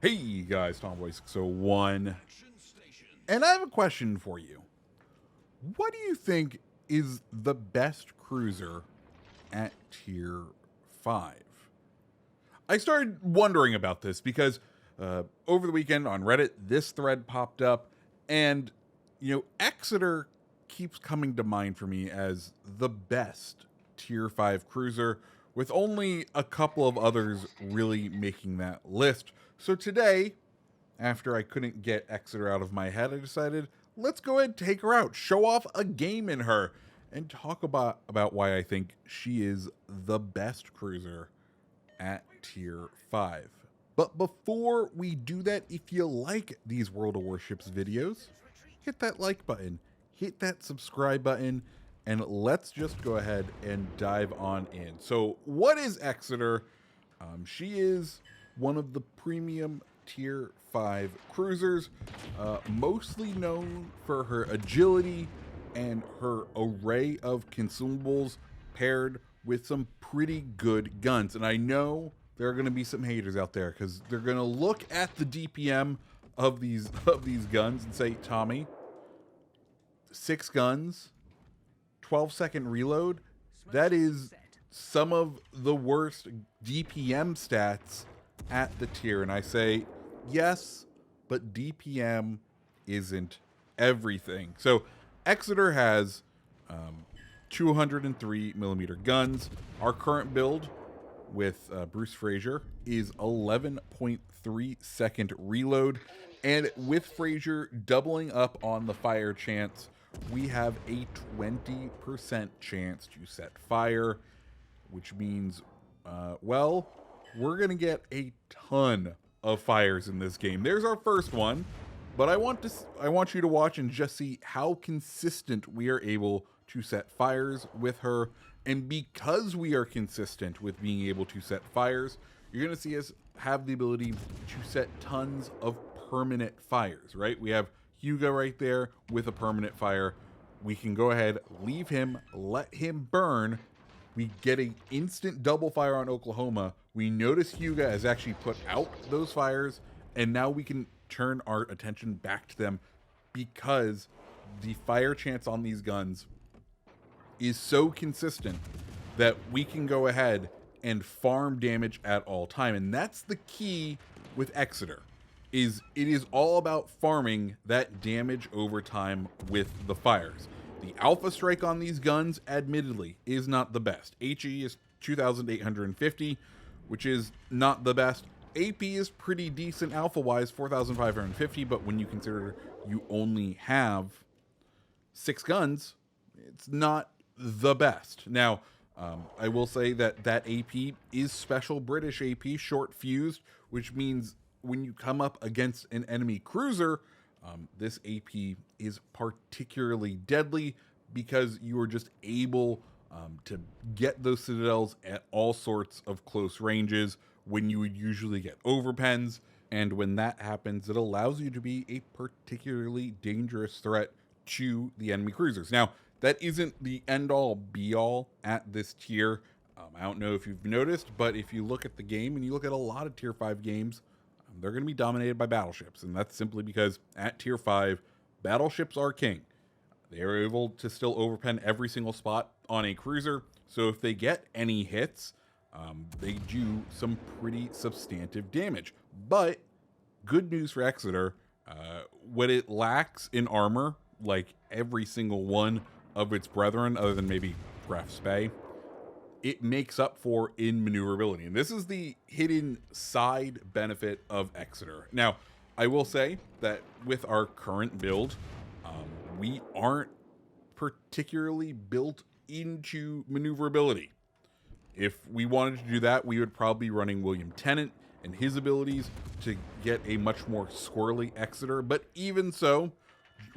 Hey guys, Tomboy601, and I have a question for you. What do you think is the best cruiser at tier 5? I started wondering about this because over the weekend on Reddit, this thread popped up, and Exeter keeps coming to mind for me as the best tier 5 cruiser, with only a couple of others really making that list. So today, after I couldn't get Exeter out of my head, I decided let's go ahead and take her out, show off a game in her, and talk about why I think she is the best cruiser at tier 5. But before we do that, if you like these World of Warships videos, hit that like button, hit that subscribe button, and let's just go ahead and dive on in. So what is Exeter? She is one of the premium tier 5 cruisers, mostly known for her agility and her array of consumables paired with some pretty good guns. And I know there are going to be some haters out there because they're going to look at the DPM of these guns and say, Tommy, 6 guns, 12-second reload, that is some of the worst DPM stats at the tier. And I say, yes, but DPM isn't everything. So Exeter has 203 millimeter guns. Our current build with Bruce Fraser is 11.3 second reload, and with Fraser doubling up on the fire chance, we have a 20% chance to set fire, which means well, we're gonna get a ton of fires in this game. There's our first one, but I want you to watch and just see how consistent we are able to set fires with her. And because we are consistent with being able to set fires, you're going to see us have the ability to set tons of permanent fires, right? We have Hugo right there with a permanent fire. We can go ahead, leave him, let him burn. We get an instant double fire on Oklahoma. We notice Hugo has actually put out those fires, and now we can turn our attention back to them because the fire chance on these guns is so consistent that we can go ahead and farm damage at all time. And that's the key with Exeter, is it is all about farming that damage over time with the fires. The alpha strike on these guns, admittedly, is not the best. HE is 2,850, which is not the best. AP is pretty decent alpha-wise, 4,550, but when you consider you only have 6 guns, it's not the best. Now, I will say that AP is special British AP, short fused, which means when you come up against an enemy cruiser, this AP is particularly deadly because you are just able to get those citadels at all sorts of close ranges when you would usually get overpens. And when that happens, it allows you to be a particularly dangerous threat to the enemy cruisers. Now, that isn't the end-all, be-all at this tier. I don't know if you've noticed, but if you look at the game and you look at a lot of tier 5 games, they're going to be dominated by battleships. And that's simply because at tier 5, battleships are king. They are able to still overpen every single spot on a cruiser. So if they get any hits, they do some pretty substantive damage. But good news for Exeter, what it lacks in armor, like every single one of its brethren, other than maybe Graf Spey, it makes up for in maneuverability. And this is the hidden side benefit of Exeter. Now, I will say that with our current build, we aren't particularly built into maneuverability. If we wanted to do that, we would probably be running William Tennant and his abilities to get a much more squirrely Exeter. But even so,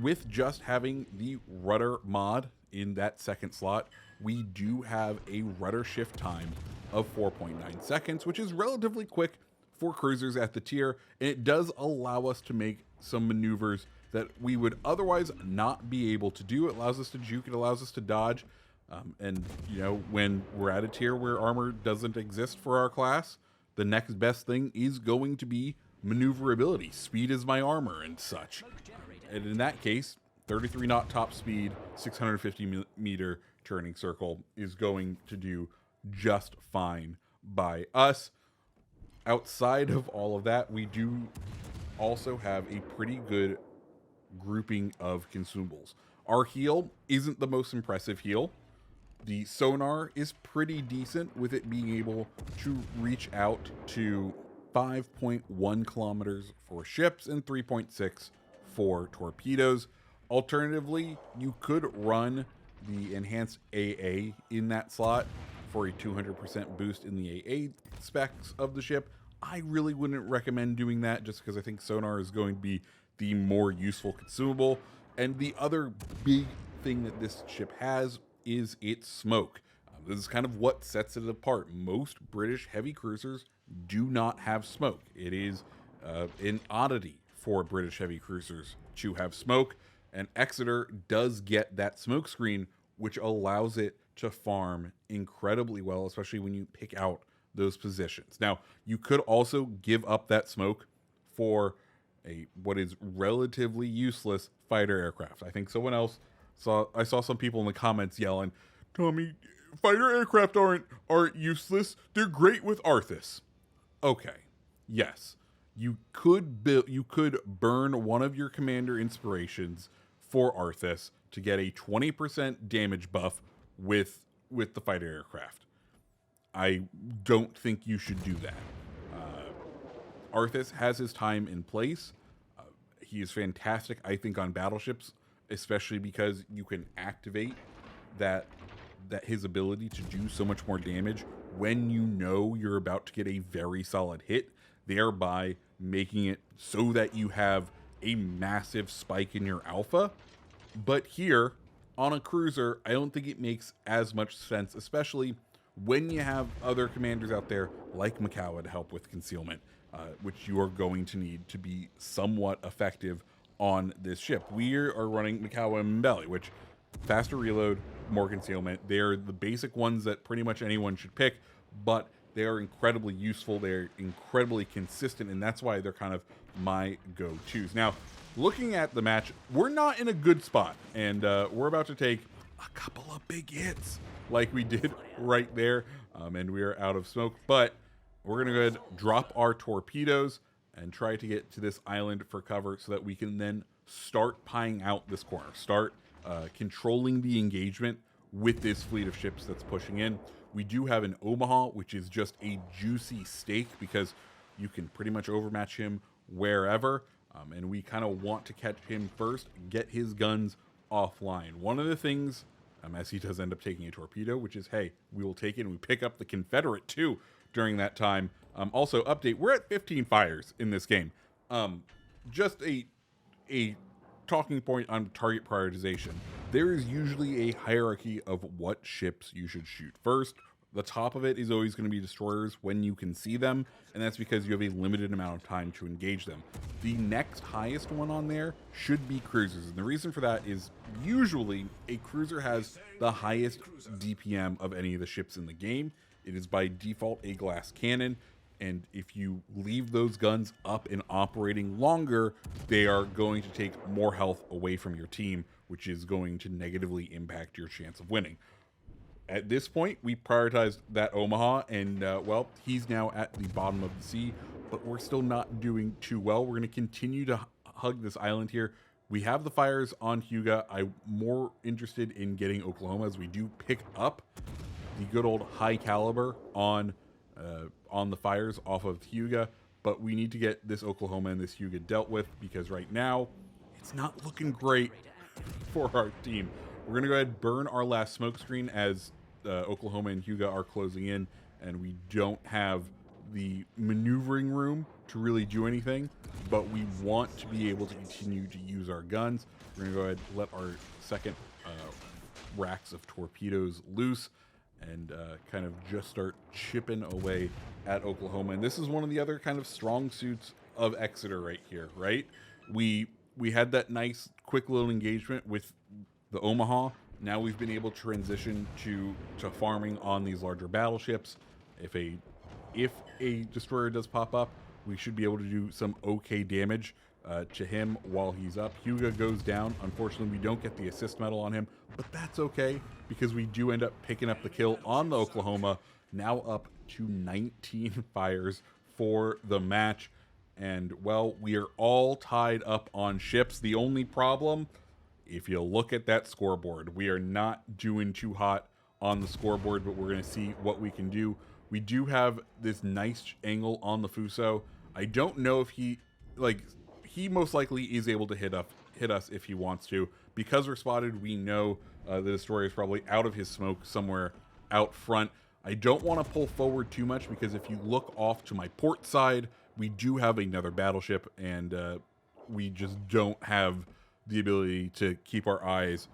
with just having the rudder mod in that second slot, we do have a rudder shift time of 4.9 seconds, which is relatively quick for cruisers at the tier, and it does allow us to make some maneuvers that we would otherwise not be able to do. It allows us to juke, it allows us to dodge, and when we're at a tier where armor doesn't exist for our class, the next best thing is going to be maneuverability. Speed is my armor and such. And in that case, 33 knot top speed, 650 meter turning circle is going to do just fine by us. Outside of all of that, we do also have a pretty good grouping of consumables. Our heal isn't the most impressive heal. The sonar is pretty decent, with it being able to reach out to 5.1 kilometers for ships and 3.6 for torpedoes. Alternatively, you could run the enhanced AA in that slot for a 200% boost in the AA specs of the ship. I really wouldn't recommend doing that, just because I think sonar is going to be the more useful consumable. And the other big thing that this ship has is its smoke. This is kind of what sets it apart. Most British heavy cruisers do not have smoke. It is an oddity for British heavy cruisers to have smoke, and Exeter does get that smoke screen, which allows it to farm incredibly well, especially when you pick out those positions. Now, you could also give up that smoke for what is relatively useless fighter aircraft. I think someone else I saw some people in the comments yelling, "Tommy, fighter aircraft aren't useless. They're great with Arthas." Okay, yes, you could burn one of your commander inspirations for Arthas to get a 20% damage buff with the fighter aircraft. I don't think you should do that. Arthas has his time in place. He is fantastic, I think, on battleships, especially because you can activate that his ability to do so much more damage when you know you're about to get a very solid hit, thereby making it so that you have a massive spike in your alpha. But here, on a cruiser, I don't think it makes as much sense, especially when you have other commanders out there like Makawa to help with concealment, which you are going to need to be somewhat effective on this ship. We are running Makawa and Mbeli, which faster reload, more concealment. They're the basic ones that pretty much anyone should pick, but they are incredibly useful. They're incredibly consistent, and that's why they're kind of my go-tos. Now, looking at the match, we're not in a good spot, and we're about to take a couple of big hits like we did right there, and we are out of smoke, but we're going to go ahead and drop our torpedoes and try to get to this island for cover so that we can then start pieing out this corner, start controlling the engagement with this fleet of ships that's pushing in. We do have an Omaha, which is just a juicy steak because you can pretty much overmatch him wherever, and we kind of want to catch him first, get his guns offline. One of the things, as he does end up taking a torpedo, which is, hey, we will take it, and we pick up the Confederate too during that time. Also, update, we're at 15 fires in this game. Just a talking point on target prioritization. There is usually a hierarchy of what ships you should shoot first. The top of it is always going to be destroyers when you can see them, and that's because you have a limited amount of time to engage them. The next highest one on there should be cruisers, and the reason for that is usually a cruiser has the highest DPM of any of the ships in the game. It is by default a glass cannon, and if you leave those guns up and operating longer, they are going to take more health away from your team, which is going to negatively impact your chance of winning. At this point, we prioritized that Omaha, and well, he's now at the bottom of the sea, but we're still not doing too well. We're going to continue to hug this island here. We have the fires on Huga. I'm more interested in getting Oklahoma, as we do pick up the good old high caliber on the fires off of Huga, but we need to get this Oklahoma and this Huga dealt with, because right now it's not looking great for our team. We're going to go ahead and burn our last smoke screen as Oklahoma and Huga are closing in, and we don't have the maneuvering room to really do anything, but we want to be able to continue to use our guns. We're going to go ahead and let our second racks of torpedoes loose and kind of just start chipping away at Oklahoma. And this is one of the other kind of strong suits of Exeter right here, right? We had that nice quick little engagement with the Omaha. Now we've been able to transition to farming on these larger battleships. If a destroyer does pop up, we should be able to do some okay damage to him while he's up. Huga goes down. Unfortunately, we don't get the assist medal on him, but that's okay because we do end up picking up the kill on the Oklahoma, now up to 19 fires for the match. And, well, we are all tied up on ships. The only problem, if you look at that scoreboard, we are not doing too hot on the scoreboard, but we're going to see what we can do. We do have this nice angle on the Fuso. I don't know if he most likely is able to hit us if he wants to. Because we're spotted, we know the destroyer is probably out of his smoke somewhere out front. I don't want to pull forward too much because if you look off to my port side, we do have another battleship, and we just don't have the ability to keep our eyes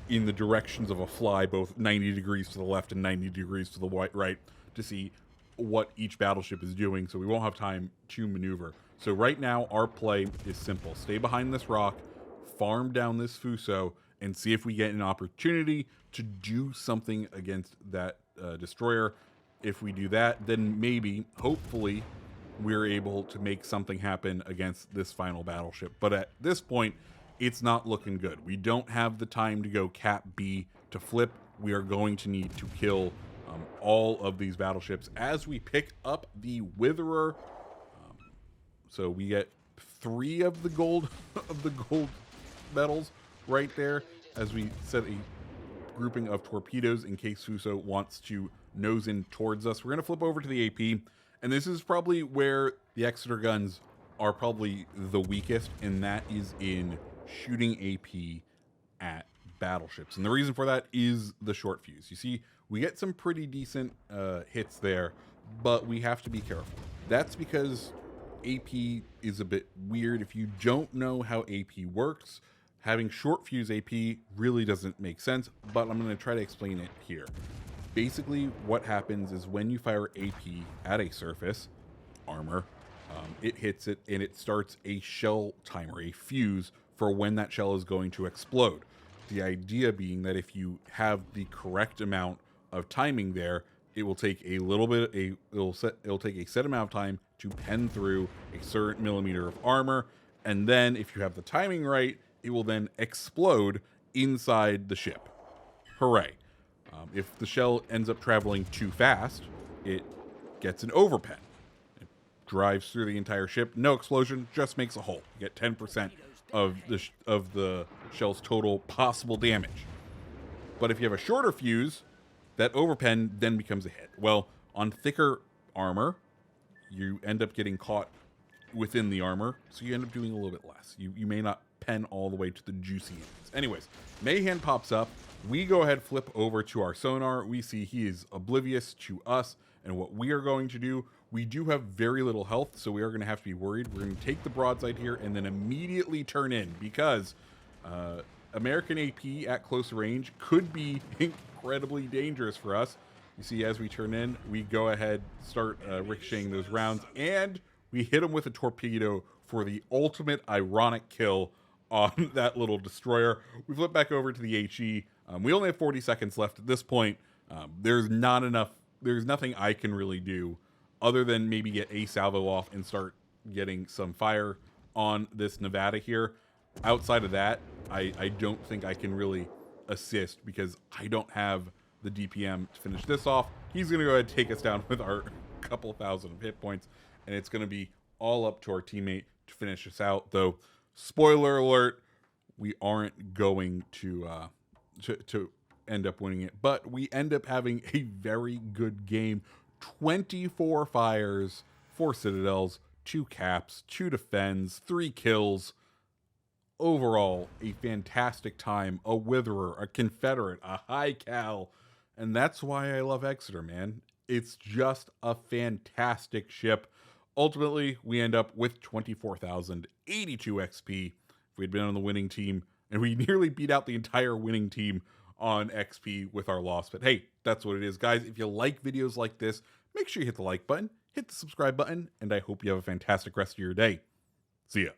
in the directions of a fly, both 90 degrees to the left and 90 degrees to the right, to see what each battleship is doing, so we won't have time to maneuver. So right now, our play is simple. Stay behind this rock, farm down this Fuso, and see if we get an opportunity to do something against that destroyer. If we do that, then maybe, hopefully, we're able to make something happen against this final battleship. But at this point, it's not looking good. We don't have the time to go Cap B to flip. We are going to need to kill all of these battleships as we pick up the Witherer. So we get 3 of the gold medals right there as we set a grouping of torpedoes in case Fuso wants to nose in towards us. We're going to flip over to the AP, and this is probably where the Exeter guns are probably the weakest, and that is in shooting AP at battleships. And the reason for that is the short fuse. You see, we get some pretty decent hits there, but we have to be careful. That's because AP is a bit weird. If you don't know how AP works, having short fuse AP really doesn't make sense, but I'm going to try to explain it here. Basically, what happens is when you fire AP at a surface armor, it hits it and it starts a shell timer, a fuse for when that shell is going to explode. The idea being that if you have the correct amount of timing there, it will take a little bit, it'll take a set amount of time to pen through a certain millimeter of armor, and then if you have the timing right, it will then explode inside the ship. Hooray. If the shell ends up traveling too fast, it gets an overpen. It drives through the entire ship. No explosion, just makes a hole. You get 10% of the shell's total possible damage. But if you have a shorter fuse, that overpen then becomes a hit. Well, on thicker armor, you end up getting caught within the armor, so you end up doing a little bit less. You may not pen all the way to the juicy ends. Anyways, Mayhem pops up. We go ahead, flip over to our sonar. We see he is oblivious to us and what we are going to do. We do have very little health, so we are going to have to be worried. We're going to take the broadside here and then immediately turn in because American AP at close range could be incredibly dangerous for us. You see, as we turn in, we go ahead, start ricocheting those rounds, and we hit him with a torpedo for the ultimate ironic kill on that little destroyer. We flip back over to the HE. We only have 40 seconds left at this point. There's nothing I can really do other than maybe get a salvo off and start getting some fire on this Nevada here. Outside of that, I don't think I can really assist because I don't have the DPM to finish this off. He's going to go ahead and take us down with our couple thousand of hit points, and it's going to be all up to our teammate to finish us out. Though, spoiler alert, we aren't going to end up winning it, but we end up having a very good game. 24 fires, 4 citadels, 2 caps, 2 defends, 3 kills. Overall, a fantastic time, a Witherer, a Confederate, a High Cal, and that's why I love Exeter, man. It's just a fantastic ship. Ultimately, we end up with 24,082 XP. If we'd been on the winning team, and we nearly beat out the entire winning team on XP with our loss. But hey, that's what it is, guys. If you like videos like this, make sure you hit the like button, hit the subscribe button, and I hope you have a fantastic rest of your day. See ya.